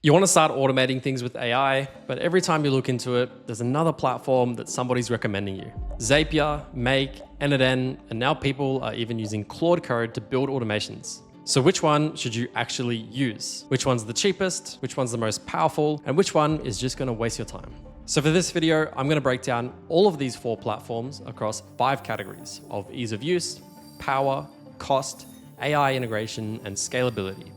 You want to start automating things with AI, but every time you look into it, there's another platform that somebody's recommending you. Zapier, Make, N8N, and now people are even using Claude Code to build automations. So which one should you actually use? Which one's the cheapest? Which one's the most powerful? And which one is just going to waste your time? So for this video, I'm going to break down all of these 4 platforms across 5 categories of ease of use, power, cost, AI integration, and scalability.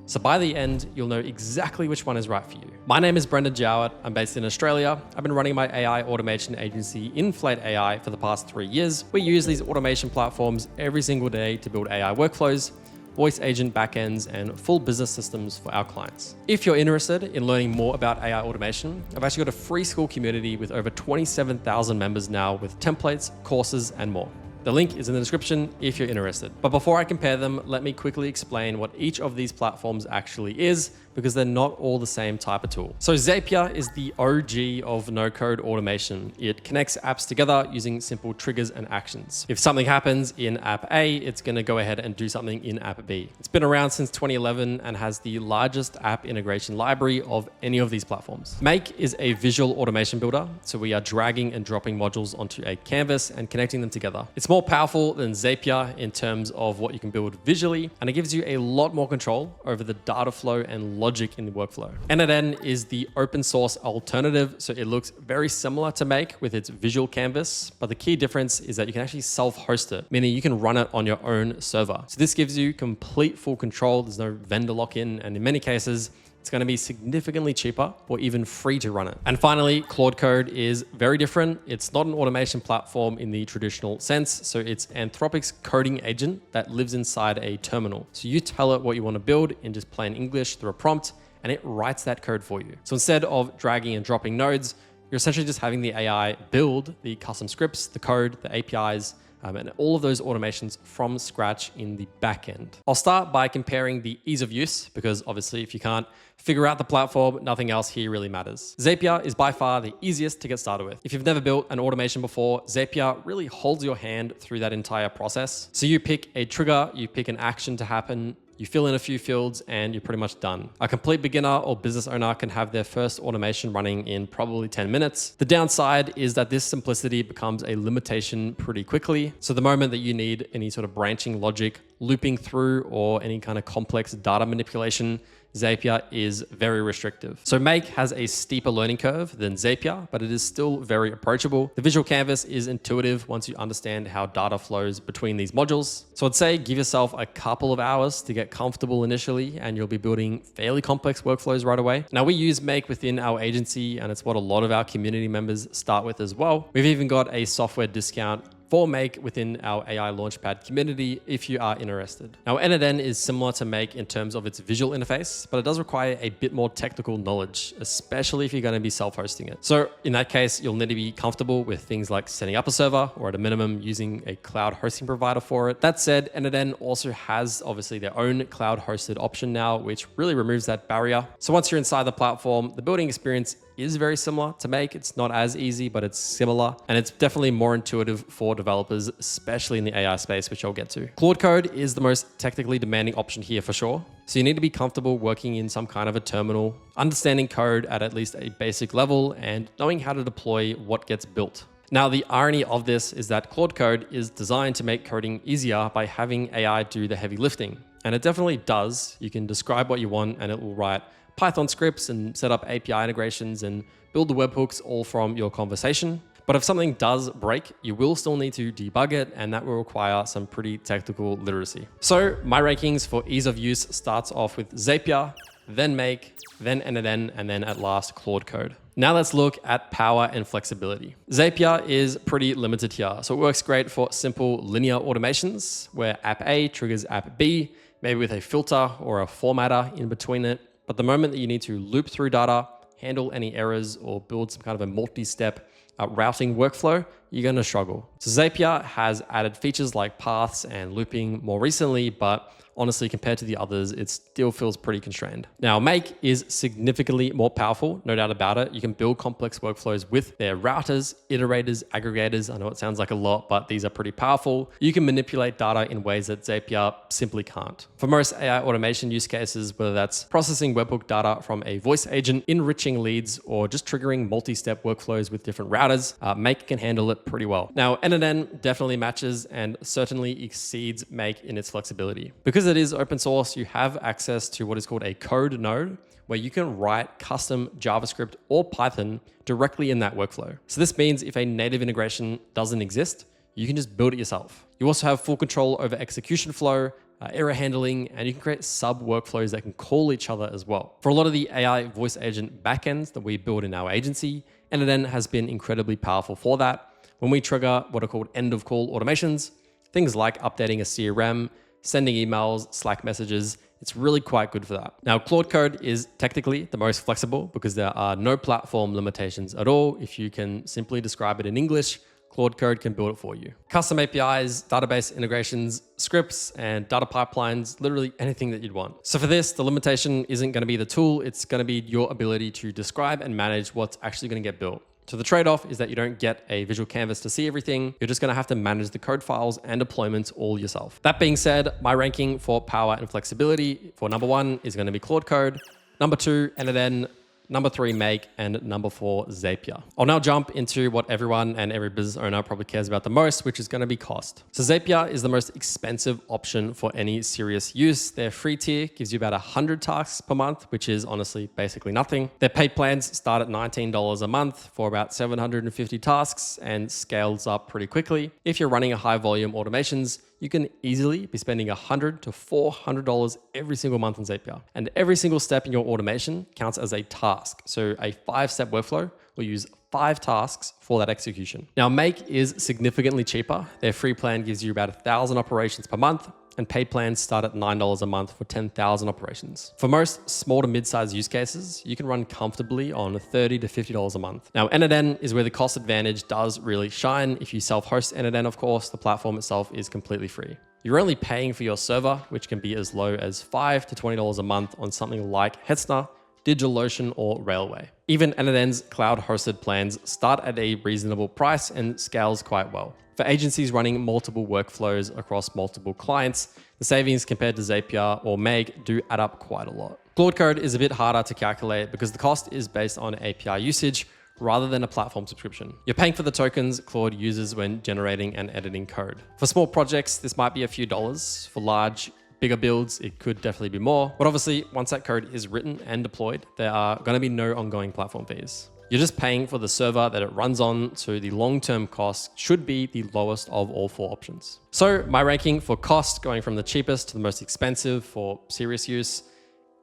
So by the end, you'll know exactly which one is right for you. My name is Brendan Jowett. I'm based in Australia. I've been running my AI automation agency, Inflate AI, for the past 3 years. We use these automation platforms every single day to build AI workflows, voice agent backends, and full business systems for our clients. If you're interested in learning more about AI automation, I've actually got a free school community with over 27,000 members now with templates, courses, and more. The link is in the description if you're interested. But before I compare them, let me quickly explain what each of these platforms actually is, because they're not all the same type of tool. So Zapier is the OG of no-code automation. It connects apps together using simple triggers and actions. If something happens in app A, it's going to go ahead and do something in app B. It's been around since 2011 and has the largest app integration library of any of these platforms. Make is a visual automation builder. So we are dragging and dropping modules onto a canvas and connecting them together. It's more powerful than Zapier in terms of what you can build visually, and it gives you a lot more control over the data flow and logic in the workflow. N8N is the open source alternative, so it looks very similar to Make with its visual canvas, but the key difference is that you can actually self-host it, meaning you can run it on your own server. So this gives you complete full control. There's no vendor lock-in, and in many cases, it's going to be significantly cheaper or even free to run it. And finally, Claude Code is very different. It's not an automation platform in the traditional sense. So it's Anthropic's coding agent that lives inside a terminal. So you tell it what you want to build in just plain English through a prompt, and it writes that code for you. So instead of dragging and dropping nodes, you're essentially just having the AI build the custom scripts, the code, the APIs, and all of those automations from scratch in the backend. I'll start by comparing the ease of use, because obviously if you can't figure out the platform, nothing else here really matters. Zapier is by far the easiest to get started with. If you've never built an automation before, Zapier really holds your hand through that entire process. So you pick a trigger, you pick an action to happen, you fill in a few fields, and you're pretty much done. A complete beginner or business owner can have their first automation running in probably 10 minutes. The downside is that this simplicity becomes a limitation pretty quickly. So the moment that you need any sort of branching logic, looping through, or any kind of complex data manipulation, Zapier is very restrictive. So Make has a steeper learning curve than Zapier, but it is still very approachable. The visual canvas is intuitive once you understand how data flows between these modules. So I'd say give yourself a couple of hours to get comfortable initially, and you'll be building fairly complex workflows right away. Now we use Make within our agency, and it's what a lot of our community members start with as well. We've even got a software discount for Make within our AI Launchpad community if you are interested. Now N8N is similar to Make in terms of its visual interface, but it does require a bit more technical knowledge, especially if you're going to be self-hosting it. So in that case, you'll need to be comfortable with things like setting up a server, or at a minimum using a cloud hosting provider for it. That said, N8N also has obviously their own cloud hosted option now, which really removes that barrier. So once you're inside the platform, the building experience is very similar to Make. It's not as easy, but it's similar. And it's definitely more intuitive for developers, especially in the AI space, which I'll get to. Claude Code is the most technically demanding option here for sure. So you need to be comfortable working in some kind of a terminal, understanding code at least a basic level, and knowing how to deploy what gets built. Now, the irony of this is that Claude Code is designed to make coding easier by having AI do the heavy lifting. And it definitely does. You can describe what you want and it will write Python scripts and set up API integrations and build the webhooks all from your conversation. But if something does break, you will still need to debug it, and that will require some pretty technical literacy. So my rankings for ease of use starts off with Zapier, then Make, then N8N, and then at last Claude Code. Now let's look at power and flexibility. Zapier is pretty limited here. So it works great for simple linear automations where app A triggers app B, maybe with a filter or a formatter in between it. But the moment that you need to loop through data, handle any errors, or build some kind of a multi-step routing workflow, you're going to struggle. So Zapier has added features like paths and looping more recently, but honestly, compared to the others, it still feels pretty constrained. Now, Make is significantly more powerful, no doubt about it. You can build complex workflows with their routers, iterators, aggregators. I know it sounds like a lot, but these are pretty powerful. You can manipulate data in ways that Zapier simply can't. For most AI automation use cases, whether that's processing webhook data from a voice agent, enriching leads, or just triggering multi-step workflows with different routers, Make can handle it pretty well. Now, NNN definitely matches and certainly exceeds Make in its flexibility. Because it is open source, you have access to what is called a code node, where you can write custom JavaScript or Python directly in that workflow. So this means if a native integration doesn't exist, you can just build it yourself. You also have full control over execution flow, error handling, and you can create sub workflows that can call each other as well. For a lot of the AI voice agent backends that we build in our agency, NNN has been incredibly powerful for that. When we trigger what are called end of call automations, things like updating a CRM, sending emails, Slack messages, it's really quite good for that. Now, Claude Code is technically the most flexible because there are no platform limitations at all. If you can simply describe it in English, Claude Code can build it for you. Custom APIs, database integrations, scripts, and data pipelines, literally anything that you'd want. So for this, the limitation isn't going to be the tool, it's going to be your ability to describe and manage what's actually going to get built. So the trade-off is that you don't get a visual canvas to see everything. You're just going to have to manage the code files and deployments all yourself. That being said, my ranking for power and flexibility for number 1 is going to be Claude Code, number 2, NNN, number 3, Make, and number 4, Zapier. I'll now jump into what everyone and every business owner probably cares about the most, which is going to be cost. So Zapier is the most expensive option for any serious use. Their free tier gives you about 100 tasks per month, which is honestly basically nothing. Their paid plans start at $19 a month for about 750 tasks and scales up pretty quickly. If you're running a high volume automations, you can easily be spending $100 to $400 every single month on Zapier. And every single step in your automation counts as a task. So a 5-step workflow will use 5 tasks for that execution. Now, Make is significantly cheaper. Their free plan gives you about 1,000 operations per month, and paid plans start at $9 a month for 10,000 operations. For most small to mid-sized use cases, you can run comfortably on $30 to $50 a month. Now, NNN is where the cost advantage does really shine. If you self-host NNN, of course, the platform itself is completely free. You're only paying for your server, which can be as low as $5 to $20 a month on something like Hetzner, DigitalOcean, or Railway. Even NNN's cloud-hosted plans start at a reasonable price and scales quite well. For agencies running multiple workflows across multiple clients, the savings compared to Zapier or Make do add up quite a lot. Claude Code is a bit harder to calculate because the cost is based on API usage rather than a platform subscription. You're paying for the tokens Claude uses when generating and editing code. For small projects, this might be a few dollars. For large, bigger builds, it could definitely be more. But obviously, once that code is written and deployed, there are going to be no ongoing platform fees. You're just paying for the server that it runs on, so the long-term cost should be the lowest of all 4 options. So my ranking for cost, going from the cheapest to the most expensive for serious use,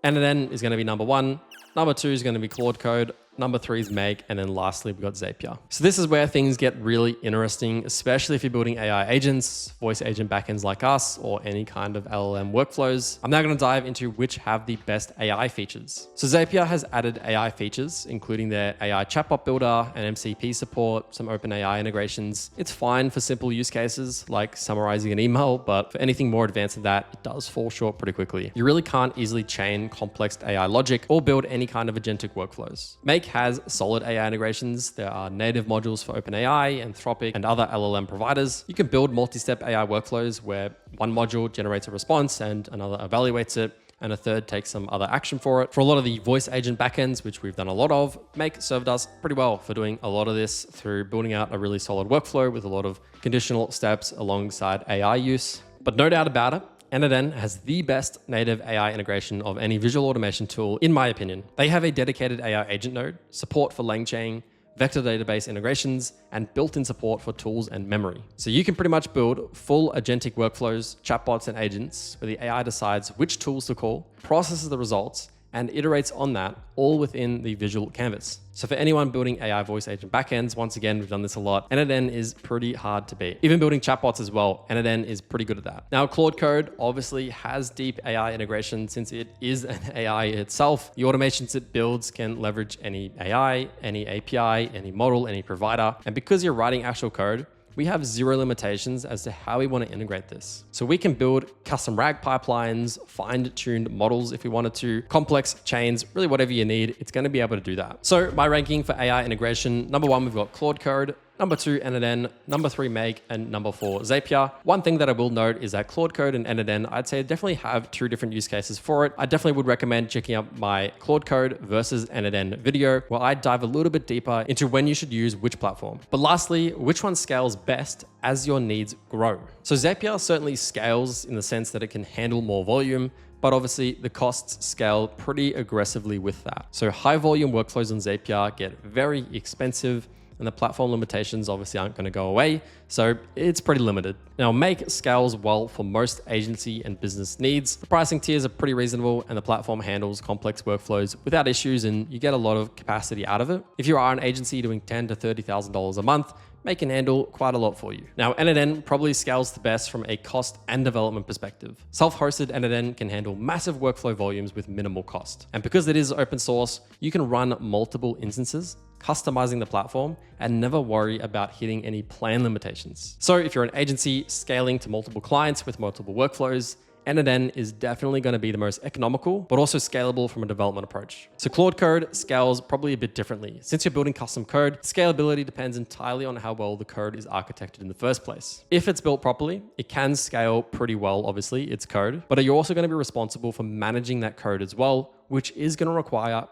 NNN is going to be number 1, number 2 is going to be Claude Code, number 3 is Make, and then lastly, we've got Zapier. So this is where things get really interesting, especially if you're building AI agents, voice agent backends like us, or any kind of LLM workflows. I'm now going to dive into which have the best AI features. So Zapier has added AI features, including their AI chatbot builder and MCP support, some OpenAI integrations. It's fine for simple use cases like summarizing an email, but for anything more advanced than that, it does fall short pretty quickly. You really can't easily chain complex AI logic or build any kind of agentic workflows. Make has solid AI integrations. There are native modules for OpenAI, Anthropic, and other LLM providers. You can build multi-step AI workflows where one module generates a response and another evaluates it, and a third takes some other action for it. For a lot of the voice agent backends, which we've done a lot of, Make served us pretty well for doing a lot of this through building out a really solid workflow with a lot of conditional steps alongside AI use. But no doubt about it, NNN has the best native AI integration of any visual automation tool, in my opinion. They have a dedicated AI agent node, support for LangChain, vector database integrations, and built-in support for tools and memory. So you can pretty much build full agentic workflows, chatbots, and agents where the AI decides which tools to call, processes the results, and iterates on that all within the visual canvas. So for anyone building AI voice agent backends, once again, we've done this a lot. n8n is pretty hard to beat. Even building chatbots as well, n8n is pretty good at that. Now, Claude Code obviously has deep AI integration since it is an AI itself. The automations it builds can leverage any AI, any API, any model, any provider. And because you're writing actual code, we have zero limitations as to how we want to integrate this. So we can build custom RAG pipelines, fine-tuned models if we wanted to, complex chains, really whatever you need, it's going to be able to do that. So my ranking for AI integration, number 1, we've got Claude Code. Number 2, n8n, number 3, Make, and number 4, Zapier. One thing that I will note is that Claude Code and n8n, I'd say definitely have 2 different use cases for it. I definitely would recommend checking out my Claude Code versus n8n video, where I dive a little bit deeper into when you should use which platform. But lastly, which one scales best as your needs grow? So Zapier certainly scales in the sense that it can handle more volume, but obviously the costs scale pretty aggressively with that. So high volume workflows on Zapier get very expensive, and the platform limitations obviously aren't going to go away, so it's pretty limited. Now, Make scales well for most agency and business needs. The pricing tiers are pretty reasonable, and the platform handles complex workflows without issues, and you get a lot of capacity out of it. If you are an agency doing $10,000 to $30,000 a month, Make can handle quite a lot for you. Now, n8n probably scales the best from a cost and development perspective. Self-hosted n8n can handle massive workflow volumes with minimal cost. And because it is open source, you can run multiple instances, customizing the platform, and never worry about hitting any plan limitations. So if you're an agency scaling to multiple clients with multiple workflows, n8n is definitely going to be the most economical, but also scalable from a development approach. So Claude Code scales probably a bit differently. Since you're building custom code, scalability depends entirely on how well the code is architected in the first place. If it's built properly, it can scale pretty well, obviously, it's code, but you're also going to be responsible for managing that code as well, which is going to require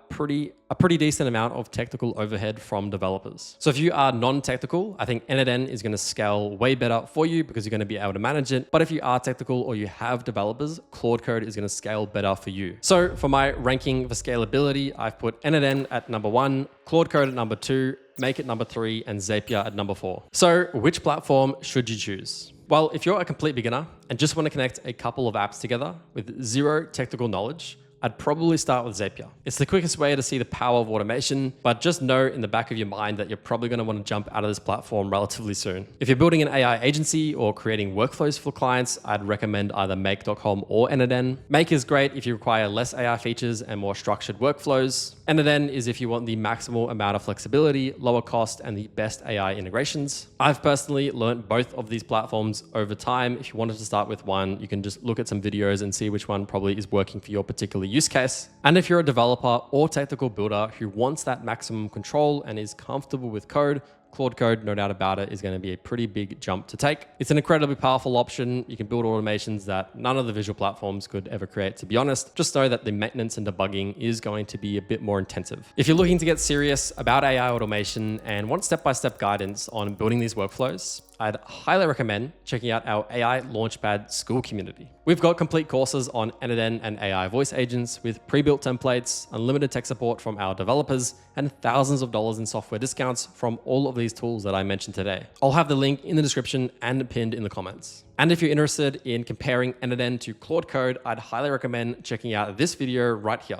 a pretty decent amount of technical overhead from developers. So if you are non-technical, I think n8n is going to scale way better for you because you're going to be able to manage it. But if you are technical or you have developers, Claude Code is going to scale better for you. So for my ranking for scalability, I've put n8n at number 1, Claude Code at number 2, Make at number 3, and Zapier at number 4. So which platform should you choose? Well, if you're a complete beginner and just want to connect a couple of apps together with zero technical knowledge, I'd probably start with Zapier. It's the quickest way to see the power of automation, but just know in the back of your mind that you're probably going to want to jump out of this platform relatively soon. If you're building an AI agency or creating workflows for clients, I'd recommend either Make.com or n8n. Make is great if you require less AI features and more structured workflows. n8n is if you want the maximal amount of flexibility, lower cost, and the best AI integrations. I've personally learned both of these platforms over time. If you wanted to start with one, you can just look at some videos and see which one probably is working for your particular use case. And if you're a developer or technical builder who wants that maximum control and is comfortable with code, Claude Code, no doubt about it, is going to be a pretty big jump to take. It's an incredibly powerful option. You can build automations that none of the visual platforms could ever create, to be honest. Just know that the maintenance and debugging is going to be a bit more intensive. If you're looking to get serious about AI automation and want step-by-step guidance on building these workflows, I'd highly recommend checking out our AI Launchpad school community. We've got complete courses on n8n and AI voice agents with pre-built templates, unlimited tech support from our developers, and thousands of dollars in software discounts from all of these tools that I mentioned today. I'll have the link in the description and pinned in the comments. And if you're interested in comparing n8n to Claude Code, I'd highly recommend checking out this video right here.